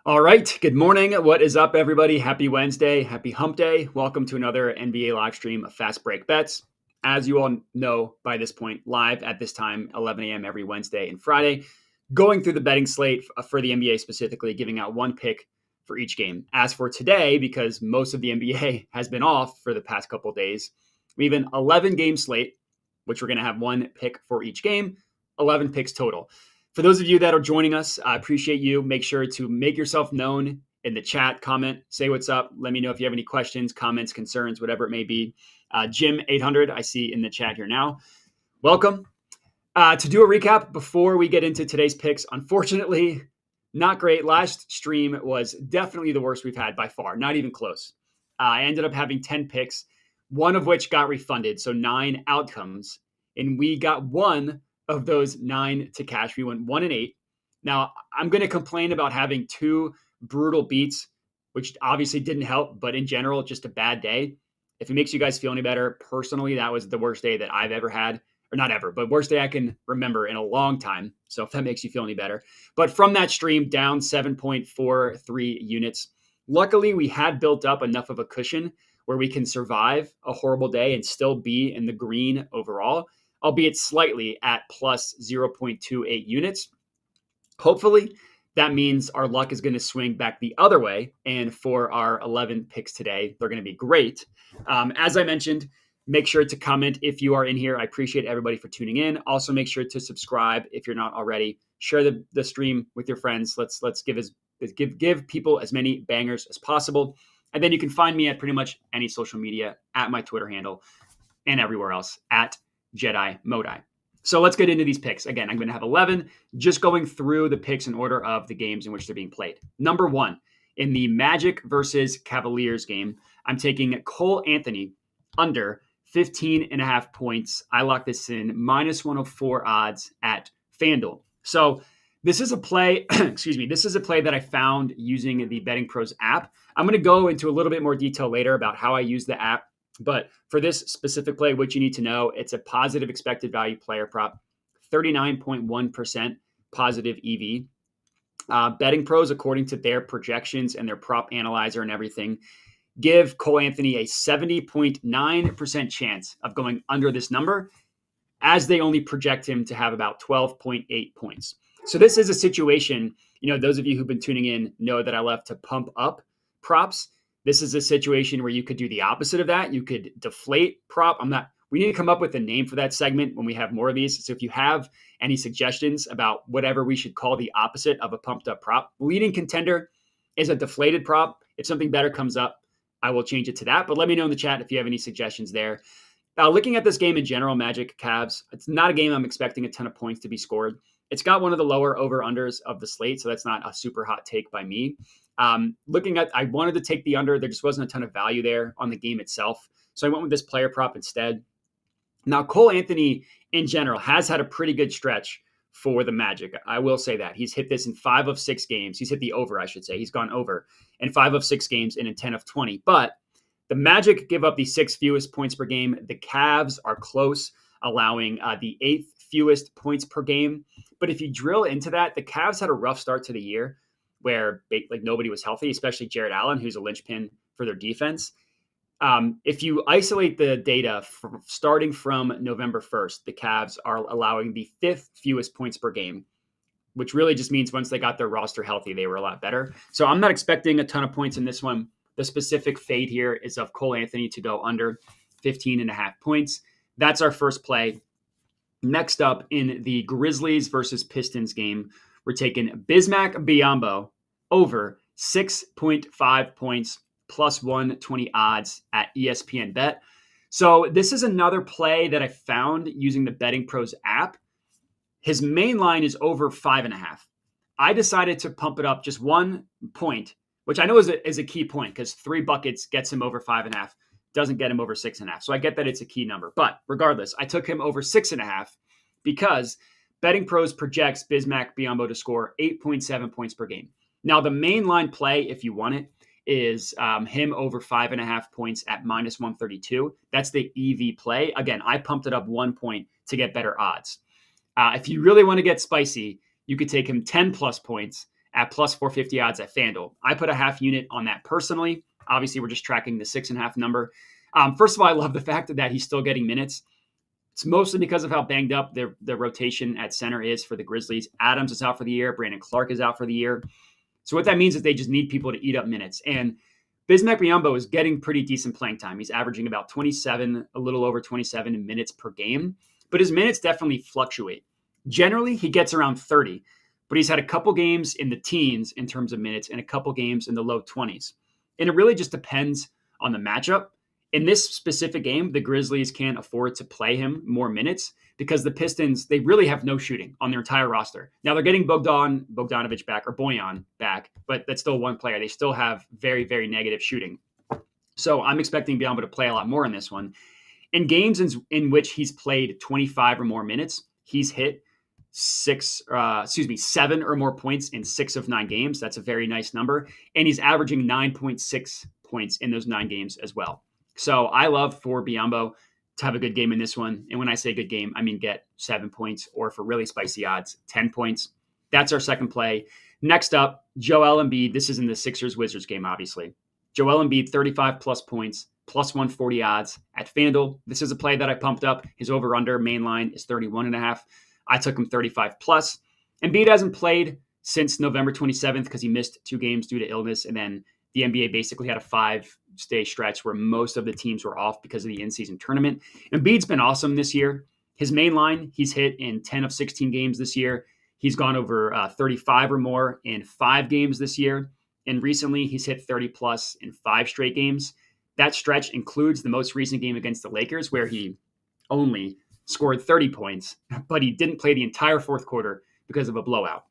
All right. Good morning. What is up, everybody? Happy Wednesday. Happy hump day. Welcome to another NBA live stream of Fast Break Bets. As you all know by this point, live at this time, 11 a.m. every Wednesday and Friday, going through the betting slate for the NBA specifically, giving out one pick for each game. As for today, because most of the NBA has been off for the past couple of days, we have an 11 game slate, which we're going to have one pick for each game, 11 picks total. For those of you that are joining us, I appreciate you. Make sure to make yourself known in the chat, comment, say what's up. Let me know if you have any questions, comments, concerns, whatever it may be. Jim800, I see in the chat here now. Welcome. To do a recap before we get into today's picks, unfortunately, not great. Last stream was definitely the worst we've had by far, not even close. I ended up having 10 picks, one of which got refunded, so 9 outcomes, and we got one of those 9 to cash. We went 1-8. Now, I'm going to complain about having 2 brutal beats, which obviously didn't help, but in general, just a bad day. If it makes you guys feel any better, personally, that was the worst day that I've ever had, or not ever, but worst day I can remember in a long time. So if that makes you feel any better. But from that stream, down 7.43 units. Luckily, we had built up enough of a cushion where we can survive a horrible day and still be in the green overall, albeit slightly at plus 0.28 units. Hopefully, that means our luck is going to swing back the other way. And for our 11 picks today, they're going to be great. As I mentioned, make sure to comment if you are in here. I appreciate everybody for tuning in. Also, make sure to subscribe if you're not already. Share the stream with your friends. Let's give people as many bangers as possible. And then you can find me at pretty much any social media, at my Twitter handle, and everywhere else at Jedi Modai. So let's get into these picks. Again, I'm going to have 11, just going through the picks in order of the games in which they're being played. Number 1, in the Magic versus Cavaliers game, I'm taking Cole Anthony under 15.5 points. I lock this in minus 104 odds at FanDuel. So this is a play, this is a play that I found using the Betting Pros app. I'm going to go into a little bit more detail later about how I use the app. But for this specific play, what you need to know, it's a positive expected value player prop, 39.1% positive EV. Betting Pros, according to their projections and their prop analyzer and everything, give Cole Anthony a 70.9% chance of going under this number, as they only project him to have about 12.8 points. So this is a situation, those of you who've been tuning in know that I love to pump up props. This is a situation where you could do the opposite of that. You could deflate prop. We need to come up with a name for that segment when we have more of these. So if you have any suggestions about whatever we should call the opposite of a pumped up prop, leading contender is a deflated prop. If something better comes up, I will change it to that. But let me know in the chat if you have any suggestions there. Looking at this game in general, Magic Cavs, it's not a game I'm expecting a ton of points to be scored. It's got one of the lower over-unders of the slate, so that's not a super hot take by me. I wanted to take the under. There just wasn't a ton of value there on the game itself. So I went with this player prop instead. Now, Cole Anthony in general has had a pretty good stretch for the Magic. I will say that. He's hit this in 5 of 6 games. He's hit the over, I should say. He's gone over in 5 of 6 games and in 10 of 20. But the Magic give up the 6th fewest points per game. The Cavs are close, allowing the 8th fewest points per game. But if you drill into that, the Cavs had a rough start to the year where nobody was healthy, especially Jared Allen, who's a linchpin for their defense. If you isolate the data starting from November 1st, the Cavs are allowing the 5th fewest points per game, which really just means once they got their roster healthy, they were a lot better. So I'm not expecting a ton of points in this one. The specific fade here is of Cole Anthony to go under 15.5 points. That's our first play. Next up, in the Grizzlies versus Pistons game, we're taking Bismack Biyombo over 6.5 points plus 120 odds at ESPN Bet. So this is another play that I found using the Betting Pros app. His main line is over 5.5. I decided to pump it up just 1 point, which I know is a key point because 3 buckets gets him over 5.5, doesn't get him over 6.5. So I get that it's a key number. But regardless, I took him over 6.5 because Betting Pros projects Bismack Biyombo to score 8.7 points per game. Now, the main line play, if you want it, is him over 5.5 points at minus 132. That's the EV play. Again, I pumped it up 1 point to get better odds. If you really want to get spicy, you could take him 10 plus points at plus 450 odds at FanDuel. I put a half unit on that personally. Obviously, we're just tracking the 6.5 number. First of all, I love the fact that he's still getting minutes. It's mostly because of how banged up the rotation at center is for the Grizzlies. Adams is out for the year. Brandon Clark is out for the year. So what that means is they just need people to eat up minutes. And Bismack Biyombo is getting pretty decent playing time. He's averaging about 27, a little over 27 minutes per game. But his minutes definitely fluctuate. Generally, he gets around 30. But he's had a couple games in the teens in terms of minutes and a couple games in the low 20s. And it really just depends on the matchup. In this specific game, the Grizzlies can't afford to play him more minutes because the Pistons, they really have no shooting on their entire roster. Now they're getting Bogdanovic back, or Bojan back, but that's still one player. They still have very, very negative shooting. So I'm expecting Biyombo to play a lot more in this one. In games in which he's played 25 or more minutes, he's hit 7 or more points in 6 of 9 games. That's a very nice number. And he's averaging 9.6 points in those 9 games as well. So I love for Biyombo to have a good game in this one. And when I say good game, I mean get 7 points, or for really spicy odds, 10 points. That's our second play. Next up, Joel Embiid. This is in the Sixers-Wizards game, obviously. Joel Embiid, 35 plus points, plus 140 odds at FanDuel. This is a play that I pumped up. His over-under main line is 31.5. I took him 35 plus. Embiid hasn't played since November 27th because he missed 2 games due to illness. And then the NBA basically had a 5-day stretch where most of the teams were off because of the in-season tournament. Embiid's been awesome this year. His main line, he's hit in 10 of 16 games this year. He's gone over 35 or more in 5 games this year. And recently, he's hit 30 plus in 5 straight games. That stretch includes the most recent game against the Lakers, where he only scored 30 points, but he didn't play the entire fourth quarter because of a blowout.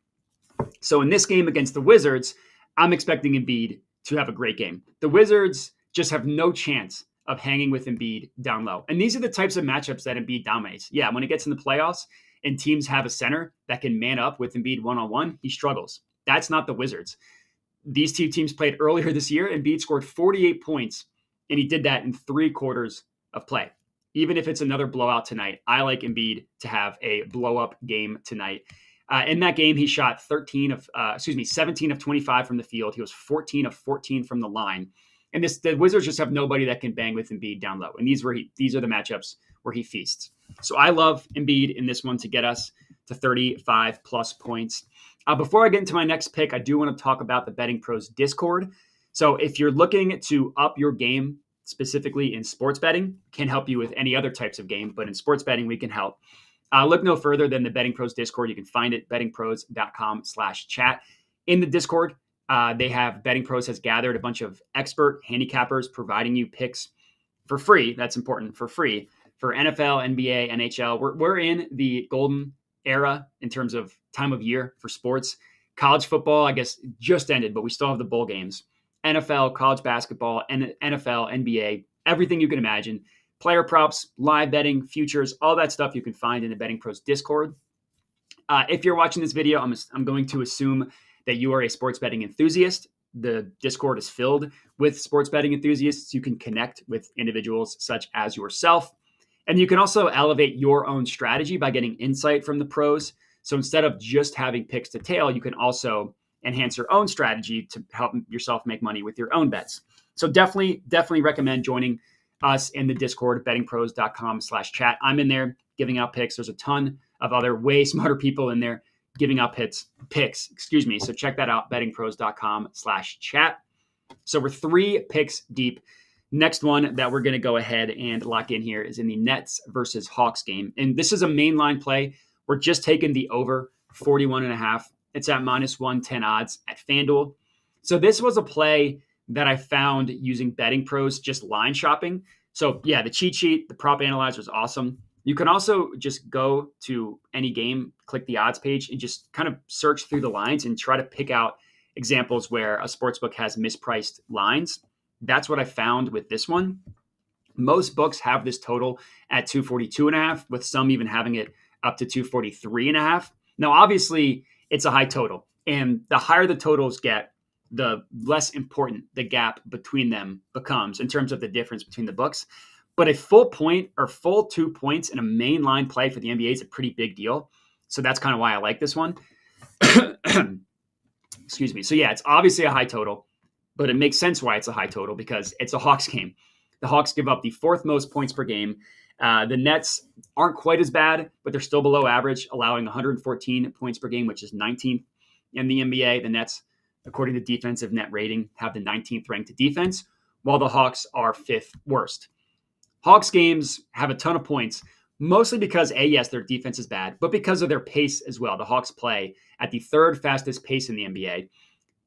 So in this game against the Wizards, I'm expecting Embiid to have a great game. The Wizards just have no chance of hanging with Embiid down low. And these are the types of matchups that Embiid dominates. Yeah, when it gets in the playoffs and teams have a center that can man up with Embiid one-on-one, he struggles. That's not the Wizards. These 2 teams played earlier this year. Embiid scored 48 points, and he did that in 3 quarters of play. Even if it's another blowout tonight, I like Embiid to have a blow-up game tonight. In that game, he shot 17 of 25 from the field. He was 14 of 14 from the line. And the Wizards just have nobody that can bang with Embiid down low. And these are the matchups where he feasts. So I love Embiid in this one to get us to 35 plus points. Before I get into my next pick, I do want to talk about the Betting Pros Discord. So if you're looking to up your game, specifically in sports betting, can help you with any other types of game, but in sports betting, we can help. Look no further than the Betting Pros Discord. You can find it, bettingpros.com/chat. In the Discord, Betting Pros has gathered a bunch of expert handicappers providing you picks for free. That's important, for free, for NFL, NBA, NHL. We're in the golden era in terms of time of year for sports. College football, I guess, just ended, but we still have the bowl games. NFL, college basketball, and NFL, NBA, everything you can imagine. Player props, live betting, futures, all that stuff you can find in the Betting Pros Discord. If you're watching this video, I'm going to assume that you are a sports betting enthusiast. The Discord is filled with sports betting enthusiasts. You can connect with individuals such as yourself. And you can also elevate your own strategy by getting insight from the pros. So instead of just having picks to tail, you can also enhance your own strategy to help yourself make money with your own bets. So definitely recommend joining us in the Discord, bettingpros.com/chat. I'm in there giving out picks. There's a ton of other way smarter people in there giving out picks. So check that out, bettingpros.com/chat. So we're 3 picks deep. Next one that we're going to go ahead and lock in here is in the Nets versus Hawks game. And this is a mainline play. We're just taking the over 41.5. It's at -110 odds at FanDuel. So this was a play that I found using Betting Pros, just line shopping. So yeah, the cheat sheet, the prop analyzer is awesome. You can also just go to any game, click the odds page, and just kind of search through the lines and try to pick out examples where a sportsbook has mispriced lines. That's what I found with this one. Most books have this total at 242.5, with some even having it up to 243.5. Now, obviously, it's a high total, and the higher the totals get, the less important the gap between them becomes in terms of the difference between the books. But a full point or full 2 points in a main line play for the NBA is a pretty big deal. So that's kind of why I like this one. Excuse me. So yeah, it's obviously a high total, but it makes sense why it's a high total because it's a Hawks game. The Hawks give up the fourth most points per game. The Nets aren't quite as bad, but they're still below average, allowing 114 points per game, which is 19th in the NBA. The Nets, according to defensive net rating, have the 19th ranked defense, while the Hawks are fifth worst. Hawks games have a ton of points, mostly because, yes, their defense is bad, but because of their pace as well. The Hawks play at the third fastest pace in the NBA.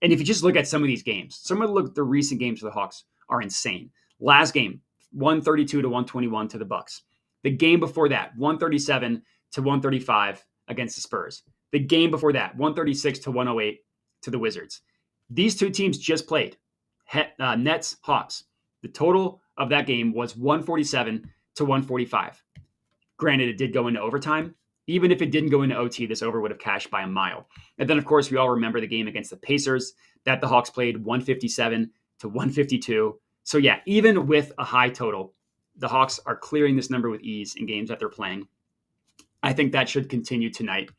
And if you just look at some of these games, some of the recent games for the Hawks are insane. Last game, 132 to 121 to the Bucks. The game before that, 137 to 135 against the Spurs. The game before that, 136 to 108 to the Wizards. These two teams just played. Nets, Hawks. The total of that game was 147 to 145. Granted, it did go into overtime. Even if it didn't go into OT, this over would have cashed by a mile. And then, of course, we all remember the game against the Pacers that the Hawks played 157 to 152. So yeah, even with a high total, the Hawks are clearing this number with ease in games that they're playing. I think that should continue tonight.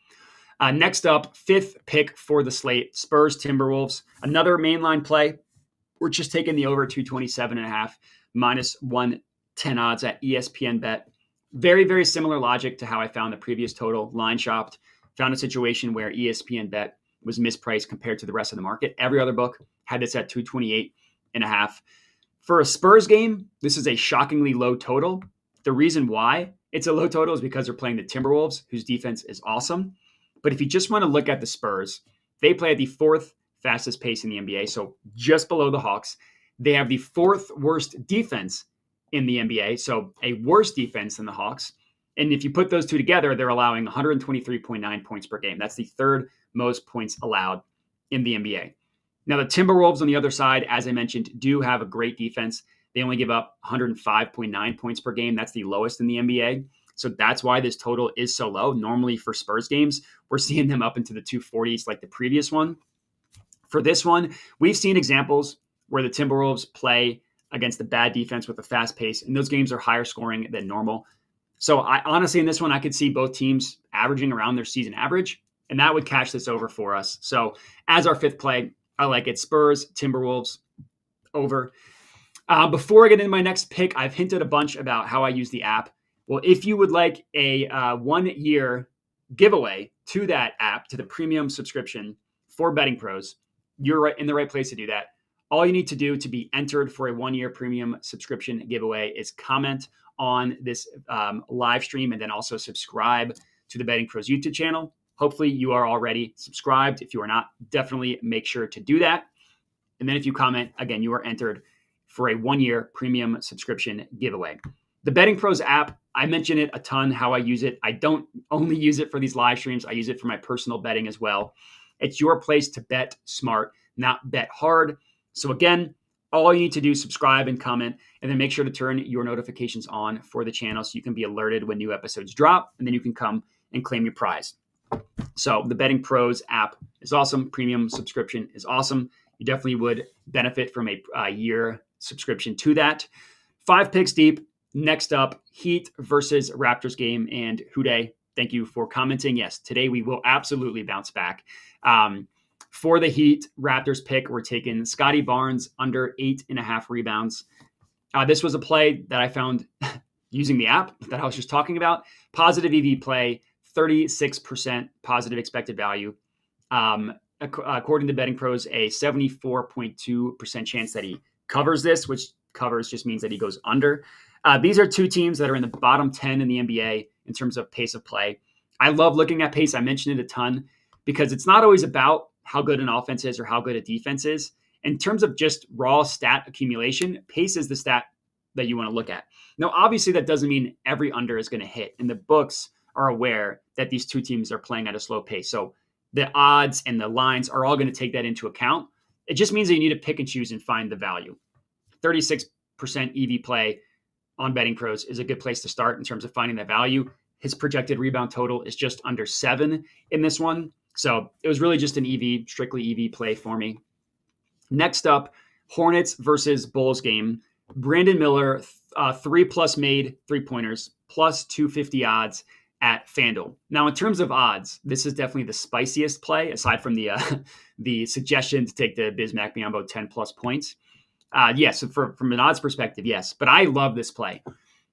Next up, fifth pick for the slate, Spurs Timberwolves. Another mainline play. We're just taking the over 227.5 minus 110 odds at ESPN Bet. Very, very similar logic to how I found the previous total. Line shopped, found a situation where ESPN Bet was mispriced compared to the rest of the market. Every other book had this at 228.5. For a Spurs game, this is a shockingly low total. The reason why it's a low total is because they're playing the Timberwolves, whose defense is awesome. But if you just want to look at the Spurs, they play at the fourth fastest pace in the NBA, so just below the Hawks. They have the fourth worst defense in the NBA, so a worse defense than the Hawks. And if you put those two together, they're allowing 123.9 points per game. That's the third most points allowed in the NBA. Now, the Timberwolves on the other side, as I mentioned, do have a great defense. They only give up 105.9 points per game. That's the lowest in the NBA. So that's why this total is so low. Normally for Spurs games, we're seeing them up into the 240s like the previous one. For this one, we've seen examples where the Timberwolves play against the bad defense with a fast pace, and those games are higher scoring than normal. So I honestly, in this one, I could see both teams averaging around their season average, and that would cash this over for us. So as our fifth play, I like it. Spurs, Timberwolves, over. Before I get into my next pick, I've hinted a bunch about how I use the app. Well, if you would like a 1-year giveaway to that app, to the premium subscription for Betting Pros, you're right in the right place to do that. All you need to do to be entered for a 1-year premium subscription giveaway is comment on this live stream and then also subscribe to the Betting Pros YouTube channel. Hopefully you are already subscribed. If you are not, definitely make sure to do that. And then if you comment, again, you are entered for a 1-year premium subscription giveaway. The Betting Pros app, I mention it a ton, how I use it. I don't only use it for these live streams. I use it for my personal betting as well. It's your place to bet smart, not bet hard. So again, all you need to do is subscribe and comment, and then make sure to turn your notifications on for the channel so you can be alerted when new episodes drop, and then you can come and claim your prize. So the Betting Pros app is awesome. Premium subscription is awesome. You definitely would benefit from a year subscription to that. 5 picks deep. Next up, Heat versus Raptors game. And Hude, thank you for commenting. Yes, today we will absolutely bounce back. For the Heat Raptors pick, we're taking Scottie Barnes under 8.5 rebounds. This was a play that I found using the app that I was just talking about. Positive EV play, 36% positive expected value. According to Betting Pros, a 74.2% chance that he covers this, which covers just means that he goes under. These are two teams that are in the bottom 10 in the NBA in terms of pace of play. I love looking at pace. I mentioned it a ton because it's not always about how good an offense is or how good a defense is. In terms of just raw stat accumulation, pace is the stat that you want to look at. Now, obviously, that doesn't mean every under is going to hit. And the books are aware that these two teams are playing at a slow pace. So the odds and the lines are all going to take that into account. It just means that you need to pick and choose and find the value. 36% EV play on Betting Pros is a good place to start in terms of finding that value. His projected rebound total is just under 7 in this one. So it was really just an EV, strictly EV play for me. Next up, Hornets versus Bulls game. Brandon Miller, 3+ made 3-pointers, plus 250 odds. at FanDuel. Now, in terms of odds, this is definitely the spiciest play, aside from the the suggestion to take the Bismack Biyombo 10 plus points. Yes, from an odds perspective, yes. But I love this play.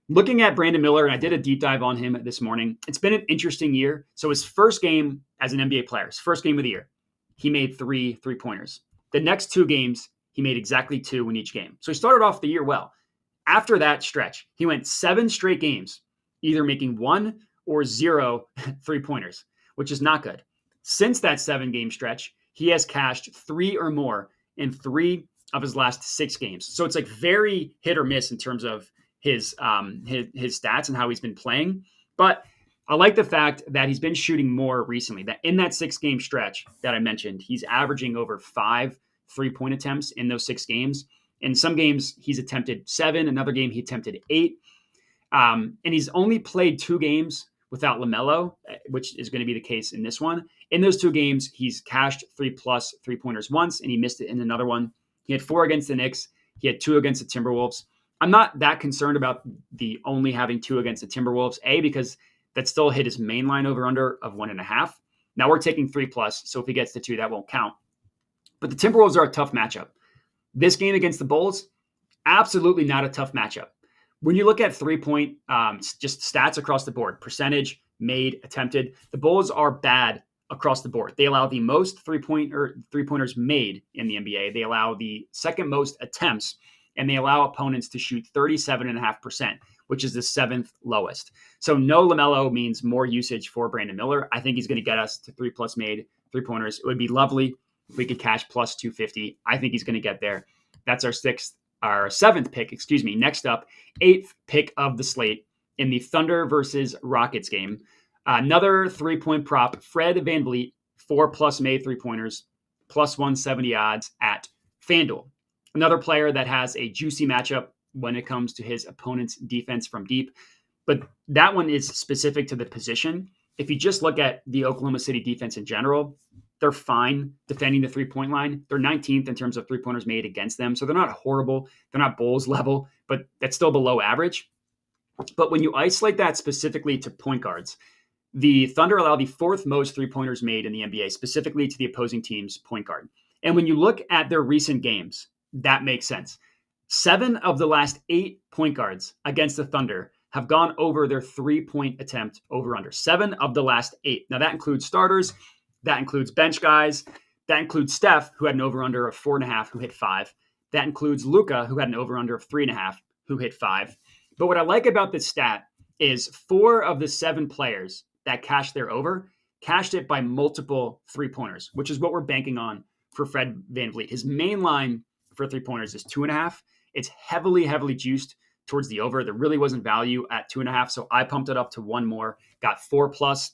Looking at Brandon Miller, and I did a deep dive on him this morning. It's been an interesting year. So his first game as an NBA player, his first game of the year, he made 3 3-pointers. The next 2 games, he made exactly 2 in each game. So he started off the year well. After that stretch, he went 7 straight games, either making 1 or 0 3-pointers, which is not good. Since that 7-game stretch, he has cashed 3 or more in 3 of his last 6 games. So it's like very hit or miss in terms of his stats and how he's been playing. But I like the fact that he's been shooting more recently. That in that 6-game stretch that I mentioned, he's averaging over 5 3-point attempts in those 6 games. In some games, he's attempted 7. Another game, he attempted 8. And he's only played 2 games without LaMelo, which is going to be the case in this one. In those 2 games, he's cashed 3+ 3-pointers once, and he missed it in another one. He had 4 against the Knicks. He had 2 against the Timberwolves. I'm not that concerned about the only having 2 against the Timberwolves, because that still hit his main line over-under of 1.5. Now we're taking 3+, so if he gets to 2, that won't count. But the Timberwolves are a tough matchup. This game against the Bulls, absolutely not a tough matchup. When you look at 3-point just stats across the board, percentage, made, attempted, the Bulls are bad across the board. They allow the most 3-pointers made in the NBA. They allow the second most attempts, and they allow opponents to shoot 37.5%, which is the 7th lowest. So no LaMelo means more usage for Brandon Miller. I think he's going to get us to 3+ made 3-pointers. It would be lovely if we could cash plus 250. I think he's going to get there. That's our 7th pick, Next up, 8th pick of the slate in the Thunder versus Rockets game. Another 3-point prop, Fred VanVleet, 4+ made 3-pointers, plus 170 odds at FanDuel. Another player that has a juicy matchup when it comes to his opponent's defense from deep. But that one is specific to the position. If you just look at the Oklahoma City defense in general, they're fine defending the 3-point line. They're 19th in terms of 3-pointers made against them. So they're not horrible. They're not Bulls level, but that's still below average. But when you isolate that specifically to point guards, the Thunder allow the 4th most 3-pointers made in the NBA, specifically to the opposing team's point guard. And when you look at their recent games, that makes sense. 7 of the last 8 point guards against the Thunder have gone over their 3-point attempt over-under. 7 of the last 8. Now, that includes starters. That includes bench guys. That includes Steph, who had an over-under of 4.5, who hit 5. That includes Luka, who had an over-under of 3.5, who hit 5. But what I like about this stat is 4 of the 7 players that cashed their over cashed it by multiple 3-pointers, which is what we're banking on for Fred VanVleet. His main line for 3-pointers is 2.5. It's heavily juiced towards the over. There really wasn't value at 2.5, so I pumped it up to 1 more, got 4+.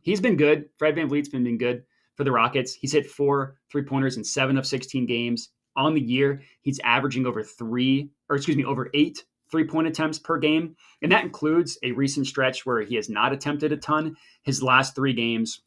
He's been good. Fred VanVleet's been good for the Rockets. He's hit 4 3-pointers in 7 of 16 games. On the year, he's averaging over 8 3-point attempts per game. And that includes a recent stretch where he has not attempted a ton. His last 3 games,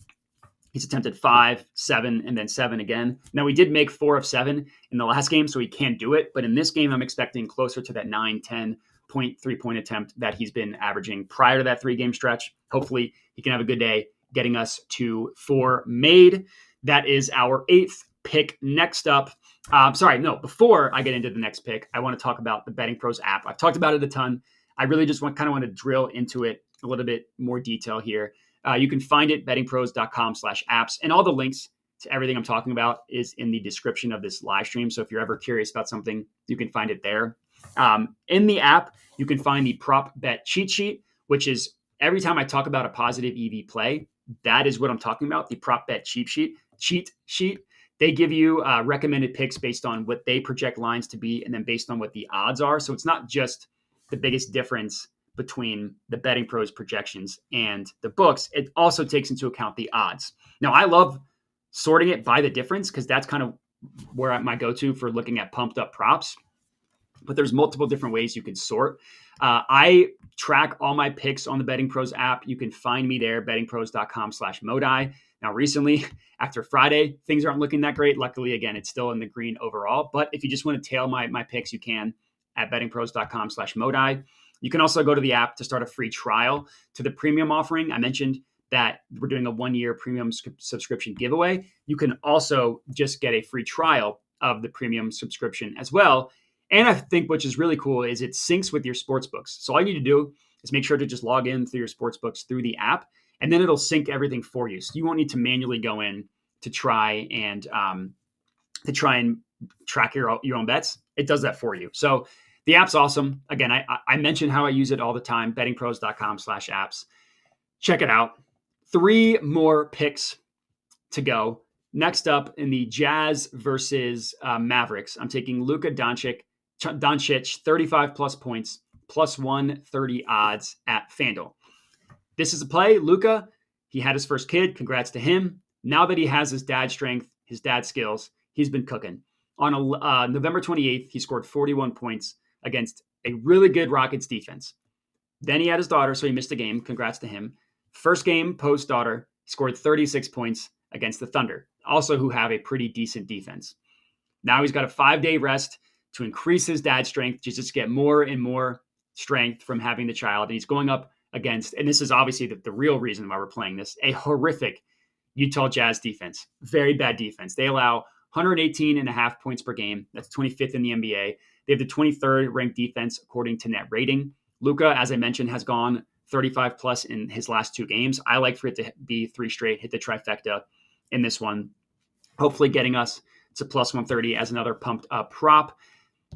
he's attempted 5, 7, and then 7 again. Now, we did make 4 of 7 in the last game, so he can't do it. But in this game, I'm expecting closer to that 9, 10-point 3-point attempt that he's been averaging prior to that 3-game stretch. Hopefully, he can have a good day getting us to 4 made. That is our 8th pick. Next up, before I get into the next pick, I want to talk about the Betting Pros app. I've talked about it a ton. I really just want to drill into it a little bit more detail here. You can find it bettingpros.com/apps, and all the links to everything I'm talking about is in the description of this live stream. So if you're ever curious about something, you can find it there. In the app, you can find the prop bet cheat sheet, which is every time I talk about a positive EV play, that is what I'm talking about, the prop bet cheat sheet. They give you recommended picks based on what they project lines to be, and then based on what the odds are. So it's not just the biggest difference between the Betting Pros projections and the books. It also takes into account the odds. Now, I love sorting it by the difference because that's kind of where my go-to for looking at pumped up props. But there's multiple different ways you can sort. I track all my picks on the Betting Pros app. You can find me there, bettingpros.com/Modi. Now, recently, after Friday, things aren't looking that great. Luckily, again, it's still in the green overall. But if you just want to tail my picks, you can at bettingpros.com/Modi. You can also go to the app to start a free trial to the premium offering. I mentioned that we're doing a 1-year premium subscription giveaway. You can also just get a free trial of the premium subscription as well. And I think which is really cool is it syncs with your sports books. So all you need to do is make sure to just log in through your sports books through the app, and then it'll sync everything for you. So you won't need to manually go in to try and track your own bets. It does that for you. So the app's awesome. Again, I mentioned how I use it all the time, bettingpros.com/apps. Check it out. 3 more picks to go. Next up in the Jazz versus Mavericks, I'm taking Luka Doncic, 35 plus points, plus 130 odds at FanDuel. This is a play. Luka, he had his first kid. Congrats to him. Now that he has his dad's strength, his dad's skills, he's been cooking. On November 28th, he scored 41 points against a really good Rockets defense. Then he had his daughter, so he missed a game. Congrats to him. First game post-daughter, he scored 36 points against the Thunder, also who have a pretty decent defense. Now he's got a 5-day rest to increase his dad's strength, just get more and more strength from having the child. And he's going up against, and this is obviously the real reason why we're playing this, a horrific Utah Jazz defense. Very bad defense. They allow 118.5 points per game. That's 25th in the NBA. They have the 23rd ranked defense according to net rating. Luka, as I mentioned, has gone 35 plus in his last 2 games. I like for it to be 3 straight, hit the trifecta in this one. Hopefully getting us to plus 130 as another pumped up prop.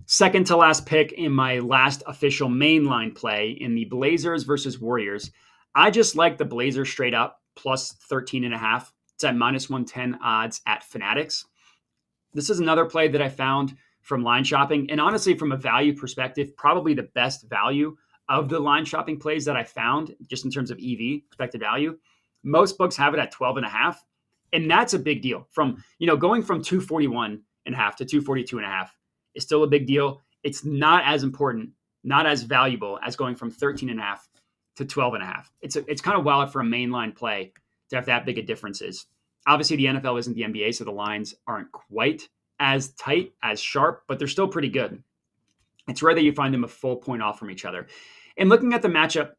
Second to last pick in my last official mainline play in the Blazers versus Warriors. I just like the Blazers straight up plus 13.5. It's at minus 110 odds at Fanatics. This is another play that I found from line shopping. And honestly, from a value perspective, probably the best value of the line shopping plays that I found just in terms of EV, expected value. Most books have it at 12.5. And that's a big deal. From, going from 241.5 to 242.5 is still a big deal. It's not as important, not as valuable as going from 13.5 to 12.5. It's kind of wild for a mainline play to have that big of differences. Obviously, the NFL isn't the NBA, so the lines aren't quite as tight, as sharp, but they're still pretty good. It's rare that you find them a full point off from each other. And looking at the matchup,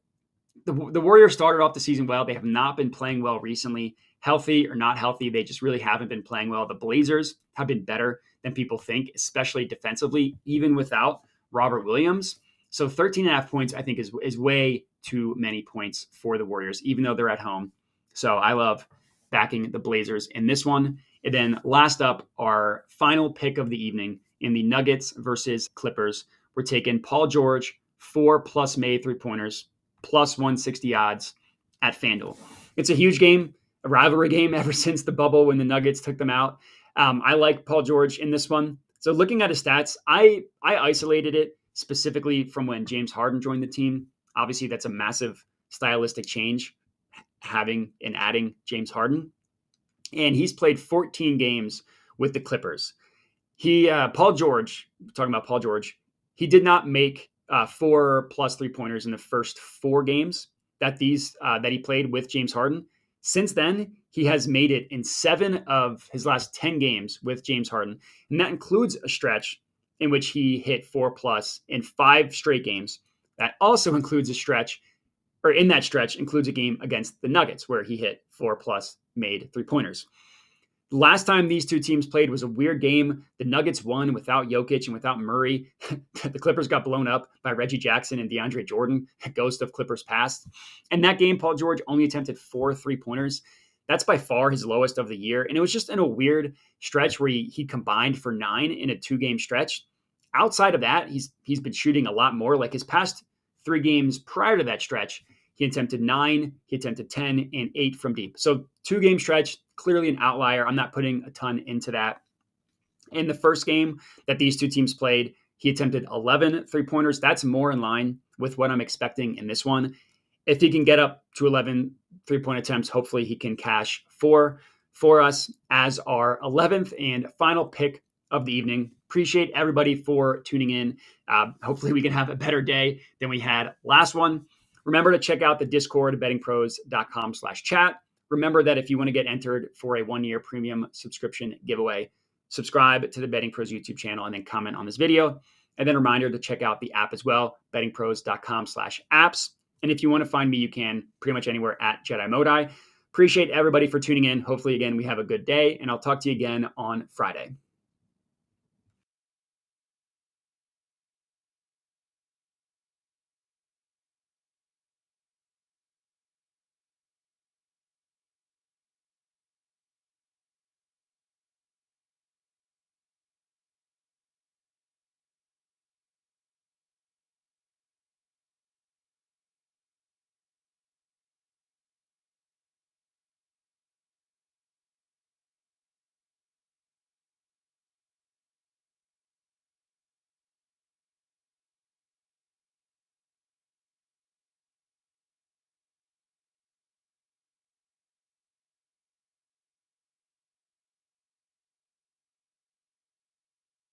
the Warriors started off the season well. They have not been playing well recently. Healthy or not healthy, they just really haven't been playing well. The Blazers have been better than people think, especially defensively, even without Robert Williams. So 13.5 points, I think, is way too many points for the Warriors, even though they're at home. So I love backing the Blazers in this one. And then last up, our final pick of the evening in the Nuggets versus Clippers. We're taking Paul George, 4+ made 3-pointers, plus 160 odds at FanDuel. It's a huge game, a rivalry game ever since the bubble when the Nuggets took them out. I like Paul George in this one. So looking at his stats, I isolated it specifically from when James Harden joined the team. Obviously, that's a massive stylistic change, having and adding James Harden. And he's played 14 games with the Clippers. Paul George, talking about Paul George, he did not make 4+ 3-pointers in the first 4 games that he played with James Harden. Since then, he has made it in 7 of his last 10 games with James Harden. And that includes a stretch in which he hit 4+ in 5 straight games. That also includes a stretch, or in that stretch includes a game against the Nuggets where he hit 4+ made 3-pointers. The last time these two teams played was a weird game. The Nuggets won without Jokic and without Murray. The Clippers got blown up by Reggie Jackson and DeAndre Jordan, ghost of Clippers past. And that game, Paul George only attempted 4 3-pointers. That's by far his lowest of the year. And it was just in a weird stretch where he combined for 9 in a 2-game stretch. Outside of that, he's been shooting a lot more. Like his past 3 games prior to that stretch, he attempted 9, he attempted 10, and 8 from deep. So 2-game stretch, clearly an outlier. I'm not putting a ton into that. In the first game that these two teams played, he attempted 11 3-pointers. That's more in line with what I'm expecting in this one. If he can get up to 11 3-point attempts, hopefully he can cash for us as our 11th and final pick of the evening. Appreciate everybody for tuning in. Hopefully we can have a better day than we had last one. Remember to check out the Discord, bettingpros.com/chat. Remember that if you want to get entered for a 1-year premium subscription giveaway, subscribe to the Betting Pros YouTube channel and then comment on this video. And then a reminder to check out the app as well, bettingpros.com/apps. And if you want to find me, you can pretty much anywhere at Jedi Modi. Appreciate everybody for tuning in. Hopefully, again, we have a good day, and I'll talk to you again on Friday.